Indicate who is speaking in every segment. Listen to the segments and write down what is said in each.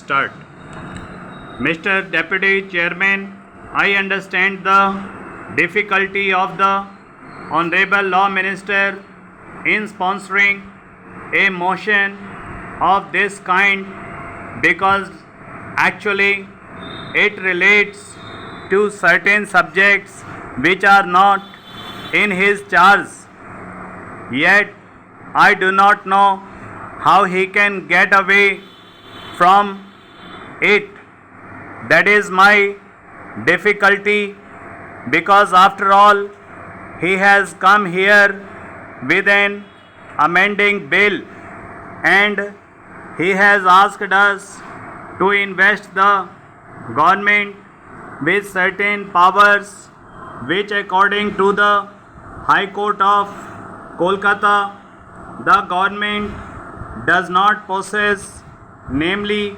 Speaker 1: start. Mr. Deputy Chairman, I understand the difficulty of the Honorable Law Minister in sponsoring a motion of this kind because actually it relates to certain subjects which are not in his charge. Yet I do not know how he can get away from it. That is my difficulty, because after all he has come here with an amending bill and he has asked us to invest the government with certain powers which, according to the High Court of Kolkata, the government does not possess, namely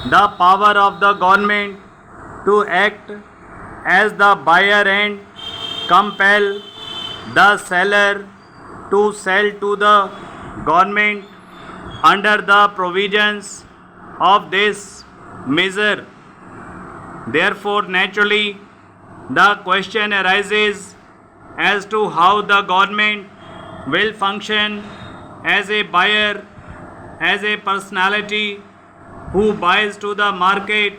Speaker 1: the power of the government to act as the buyer and compel the seller to sell to the government under the provisions of this measure. Therefore, naturally, the question arises as to how the government will function as a buyer, as a personality who buys to the market.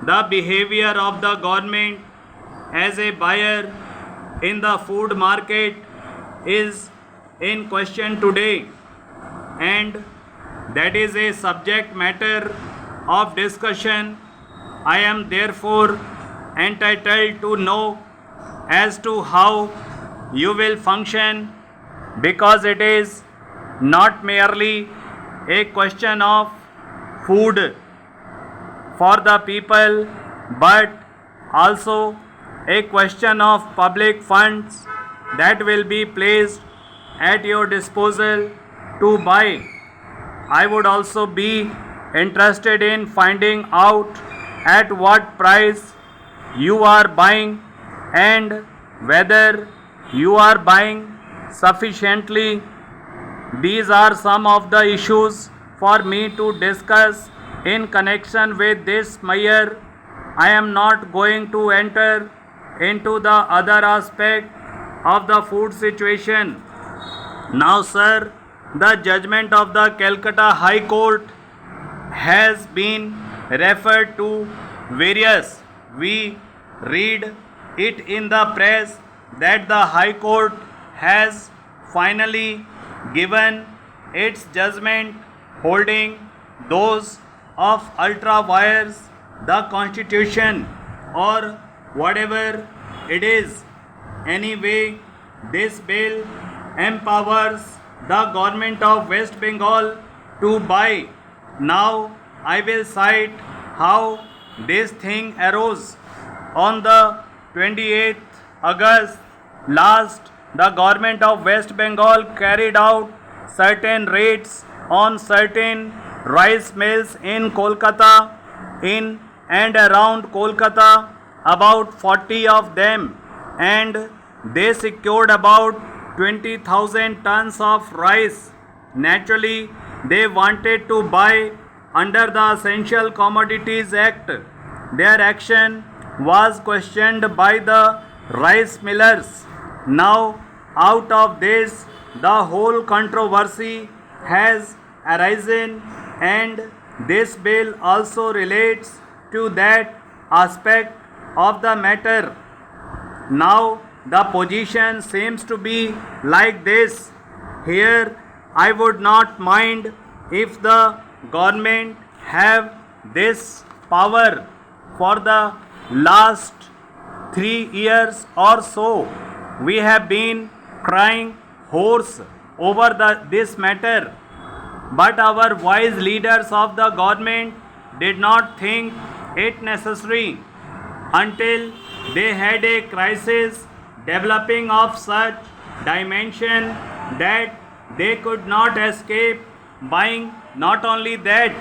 Speaker 1: The behavior of the government as a buyer in the food market is in question today, and that is a subject matter of discussion. I am therefore entitled to know as to how you will function, because it is not merely a question of food for the people, but also a question of public funds that will be placed at your disposal to buy. I would also be interested in finding out at what price you are buying and whether you are buying sufficiently. These are some of the issues for me to discuss in connection with this measure. I am not going to enter into the other aspect of the food situation. Now, sir, the judgment of the Calcutta High Court has been referred to various. We read it in the press that the High Court has finally given its judgment holding those of ultra vires, the constitution, or whatever it is. Anyway, this bill empowers the government of West Bengal to buy. Now I will cite how this thing arose. On the 28th August last, the government of West Bengal carried out certain raids on certain rice mills in Kolkata, in and around Kolkata, about 40 of them, and they secured about 20,000 tons of rice. Naturally, they wanted to buy under the Essential Commodities Act. Their action was questioned by the rice millers. Now, out of this, the whole controversy has arisen, and this bill also relates to that aspect of the matter. Now, the position seems to be like this. Here, I would not mind if the government have this power. For the last 3 years or so, we have been crying hoarse over this matter, but our wise leaders of the government did not think it necessary until they had a crisis developing of such dimension that they could not escape buying. Not only that,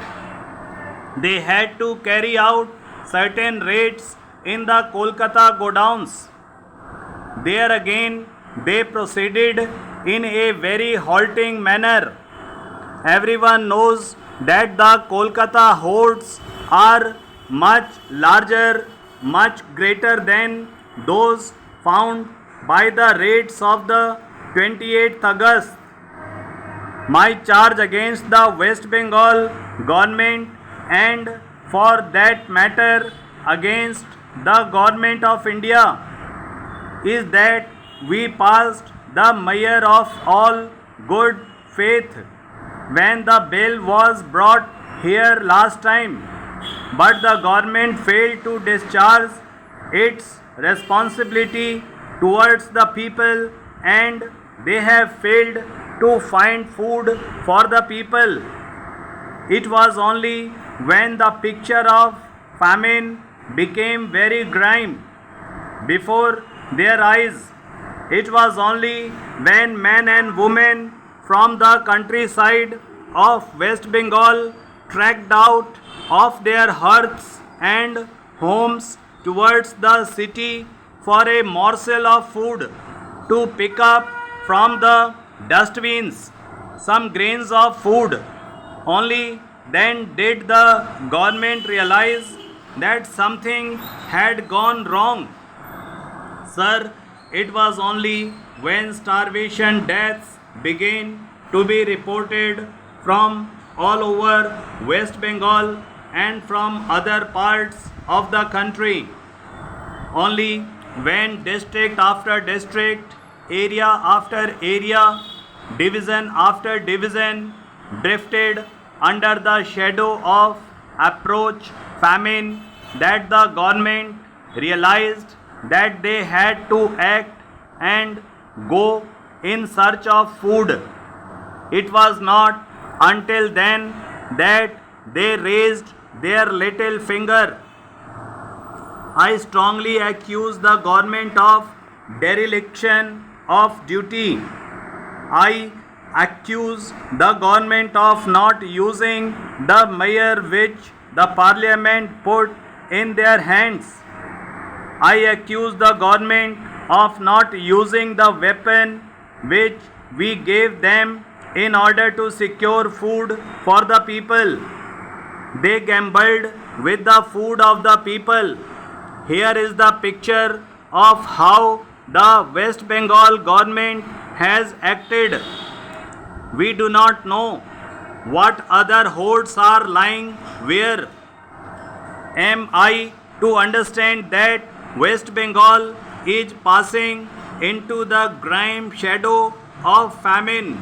Speaker 1: they had to carry out certain raids in the Kolkata godowns. There again, they proceeded in a very halting manner. Everyone knows that the Kolkata hoards are much larger, much greater than those found by the raids of the 28th August. My charge against the West Bengal government, and for that matter against the government of India, is that we passed the measure of all good faith when the bill was brought here last time, but the government failed to discharge its responsibility towards the people, and they have failed to find food for the people. It was only when the picture of famine became very grim before their eyes, it was only when men and women from the countryside of West Bengal trekked out of their hearths and homes towards the city for a morsel of food, to pick up from the dustbins some grains of food. Only then did the government realize that something had gone wrong. Sir, it was only when starvation deaths began to be reported from all over West Bengal and from other parts of the country, only when district after district, area after area, division after division drifted under the shadow of approach famine, that the government realized that they had to act and go in search of food. It was not until then that they raised their little finger. I strongly accuse the government of dereliction of duty. I accuse the government of not using the measure which the parliament put in their hands. I accuse the government of not using the weapon which we gave them in order to secure food for the people. They gambled with the food of the people. Here is the picture of how the West Bengal government has acted. We do not know what other hoards are lying where. Am I to understand that West Bengal is passing into the grim shadow of famine,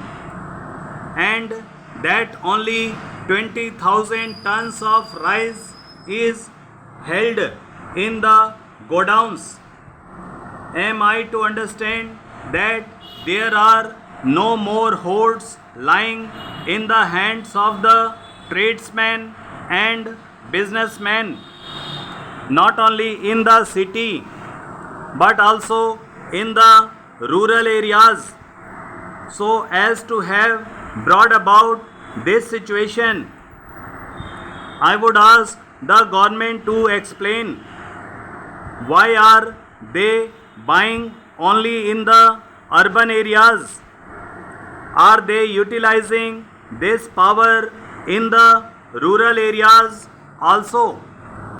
Speaker 1: and that only 20,000 tons of rice is held in the godowns? Am I to understand that there are no more hoards lying in the hands of the tradesmen and businessmen, not only in the city but also in the rural areas, so as to have brought about this situation? I would ask the government to explain, why are they buying only in the urban areas? Are they utilizing this power in the rural areas also?